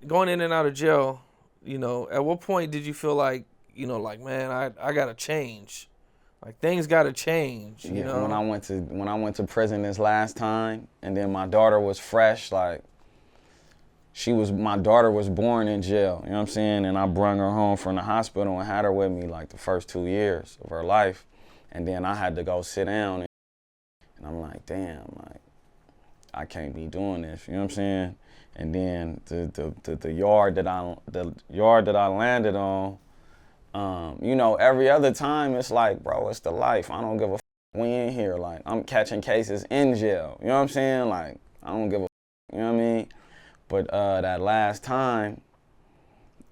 going in and out of jail, at what point did you feel like, like, man, I gotta change, like things gotta change, Yeah, when I went to prison this last time, and then my daughter was fresh, like my daughter was born in jail, you know what I'm saying? And I brung her home from the hospital and had her with me like the first 2 years of her life. And then I had to go sit down and I'm like, damn, like I can't be doing this, you know what I'm saying? And then the yard that I landed on, every other time it's like, bro, it's the life. I don't give a f. We in here, like I'm catching cases in jail, you know what I'm saying? Like I don't give a f, you know what I mean? But that last time,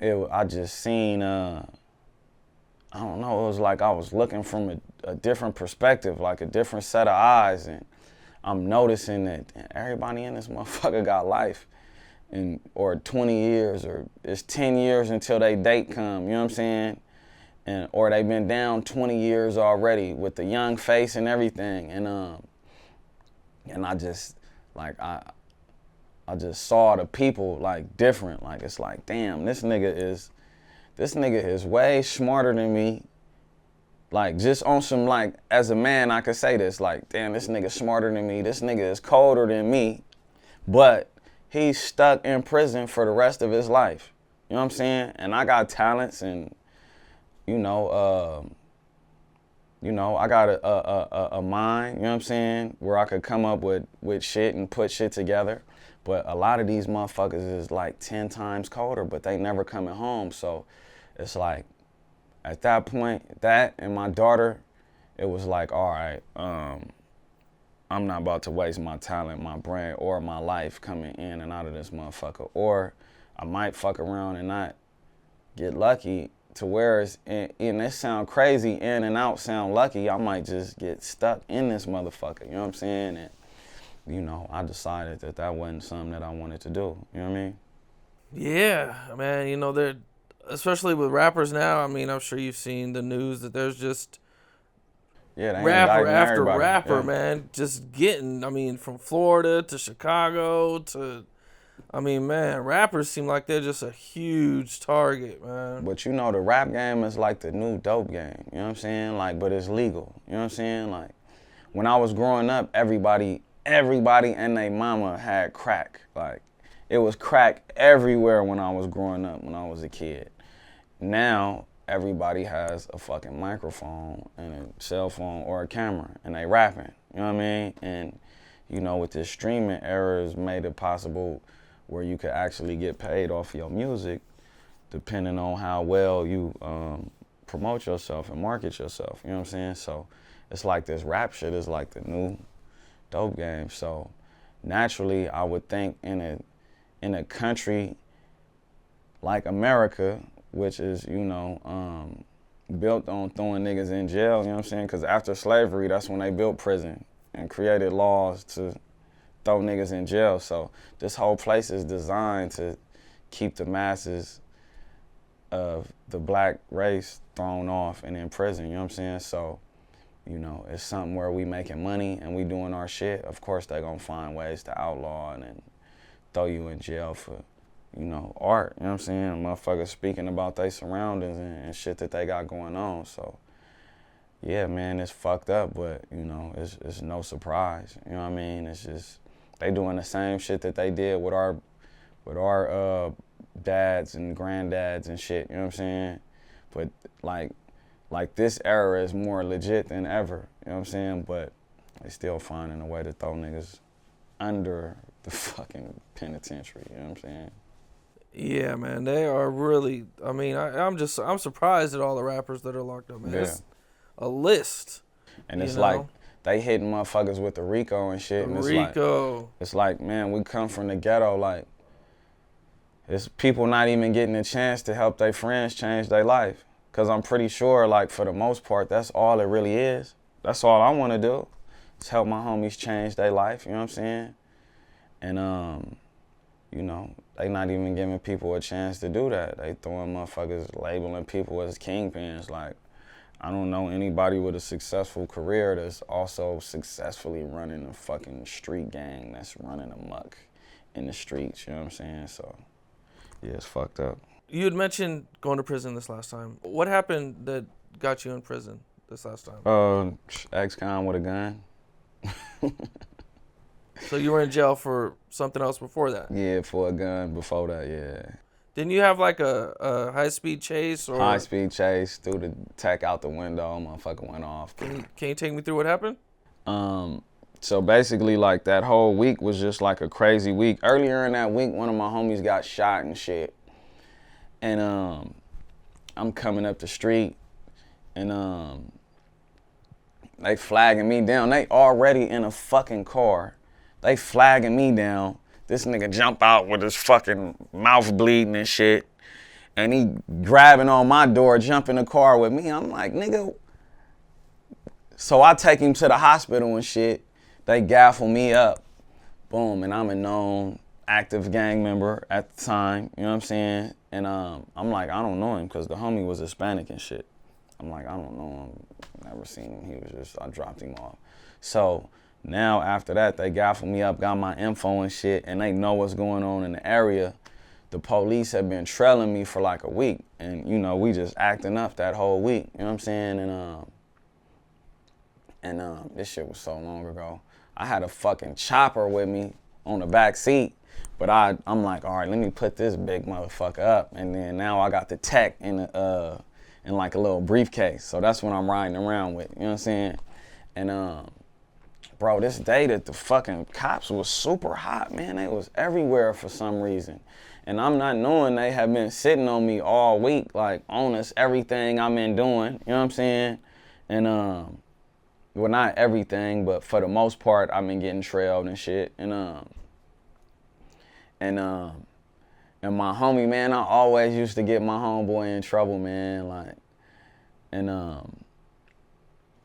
I just seen, I don't know, it was like I was looking from a different perspective, like a different set of eyes, and I'm noticing that everybody in this motherfucker got life, or 20 years, or it's 10 years until they date come, you know what I'm saying? Or they've been down 20 years already with the young face and everything, and I just, like, I just saw the people like different. Like it's like, damn, this nigga is way smarter than me. Like just on some, like, as a man I could say this, like, damn, this nigga smarter than me. This nigga is colder than me. But he's stuck in prison for the rest of his life. You know what I'm saying? And I got talents and I got a mind, you know what I'm saying, where I could come up with shit and put shit together. But a lot of these motherfuckers is like 10 times colder, but they never coming home. So it's like, at that point, that and my daughter, it was like, all right, I'm not about to waste my talent, my brain, or my life coming in and out of this motherfucker. Or I might fuck around and not get lucky to where it's, and it sound crazy, in and out sound lucky. I might just get stuck in this motherfucker, you know what I'm saying? And I decided that wasn't something that I wanted to do. You know what I mean? Yeah, man. They're, especially with rappers now. I mean, I'm sure you've seen the news that there's just Yeah, they rapper indicting after everybody. rapper, Yeah. man, just getting. I mean, from Florida to Chicago to, I mean, man, rappers seem like they're just a huge target, man. But the rap game is like the new dope game. You know what I'm saying? Like, but it's legal. You know what I'm saying? Like, when I was growing up, everybody and their mama had crack. Like, it was crack everywhere when I was growing up, when I was a kid. Now, everybody has a fucking microphone and a cell phone or a camera, and they rapping. You know what I mean? And, with this streaming era, has made it possible where you could actually get paid off your music, depending on how well you promote yourself and market yourself. You know what I'm saying? So it's like this rap shit is like the new dope game. So naturally, I would think in a country like America, which is built on throwing niggas in jail. You know what I'm saying? Because after slavery, that's when they built prison and created laws to throw niggas in jail. So this whole place is designed to keep the masses of the black race thrown off and in prison. You know what I'm saying? So it's something where we making money and we doing our shit. Of course, they gonna find ways to outlaw and then throw you in jail for, art. You know what I'm saying? Motherfuckers speaking about their surroundings and shit that they got going on. So, yeah, man, it's fucked up, but, it's no surprise. You know what I mean? It's just, they doing the same shit that they did with our dads and granddads and shit. You know what I'm saying? But, like this era is more legit than ever, you know what I'm saying? But they still finding a way to throw niggas under the fucking penitentiary, you know what I'm saying? Yeah, man, they are really. I mean, I'm surprised at all the rappers that are locked up, man. Yeah. It's a list. And it's like they hitting motherfuckers with the Rico and shit, and it's like, man, we come from the ghetto, like it's people not even getting a chance to help their friends change their life. Cause I'm pretty sure, like, for the most part, that's all it really is. That's all I want to do, is help my homies change their life. You know what I'm saying? And they not even giving people a chance to do that. They throwing motherfuckers, labeling people as kingpins. Like, I don't know anybody with a successful career that's also successfully running a fucking street gang that's running amok in the streets. You know what I'm saying? So, Yeah, it's fucked up. You had mentioned going to prison this last time. What happened that got you in prison this last time? Ex-con with a gun. So you were in jail for something else before that? Yeah, for a gun before that, yeah. Didn't you have like a high-speed chase? Or High-speed chase, threw the tech out the window, motherfucker went off. Can you take me through what happened? So basically, like, that whole week was just like a crazy week. Earlier in that week, one of my homies got shot and shit. And I'm coming up the street, and they flagging me down. They already in a fucking car. They flagging me down. This nigga jump out with his fucking mouth bleeding and shit. And he grabbing on my door, jump in the car with me. I'm like, nigga. So I take him to the hospital and shit. They gaffle me up. Boom, and I'm a known active gang member at the time, you know what I'm saying? And I'm like, I don't know him because the homie was Hispanic and shit. I'm like, I don't know him, never seen him. He was just, I dropped him off. So now after that, they gaffle me up, got my info and shit, and they know what's going on in the area. The police have been trailing me for like a week, and you know, we just acting up that whole week, you know what I'm saying? And this shit was so long ago. I had a fucking chopper with me on the back seat, but I'm like, all right, let me put this big motherfucker up, and then now I got the tech in like a little briefcase, so that's what I'm riding around with, you know what I'm saying? And bro, this day that the fucking cops was super hot, man. They was everywhere for some reason. And I'm not knowing they have been sitting on me all week, like on us, everything I've been doing, you know what I'm saying? And well, not everything, but for the most part, I've been getting trailed and shit. And my homie, man, I always used to get my homeboy in trouble, man. Like, and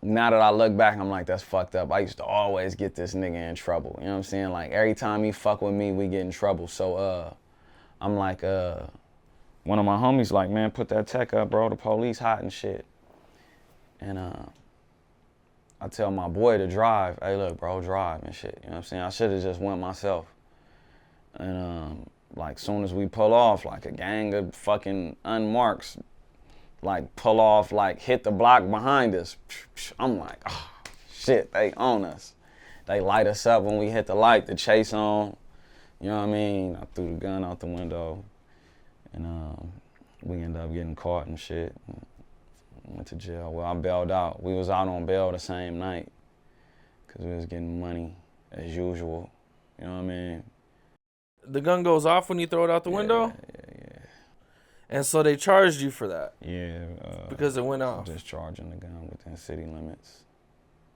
now that I look back, I'm like, that's fucked up. I used to always get this nigga in trouble. You know what I'm saying? Like, every time he fuck with me, we get in trouble. So I'm like, one of my homies like, man, put that tech up, bro. The police hot and shit. And I tell my boy to drive. Hey, look, bro, drive and shit. You know what I'm saying? I should have just went myself. And like, soon as we pull off, like a gang of fucking unmarks, like pull off, like hit the block behind us. I'm like, oh, shit, they on us. They light us up when we hit the light, the chase on. You know what I mean? I threw the gun out the window, and we ended up getting caught and shit. Went to jail. Well, I bailed out. We was out on bail the same night because we was getting money as usual. You know what I mean? The gun goes off when you throw it out the window? Yeah. And so they charged you for that? Yeah. Because it went off? Discharging the gun within city limits.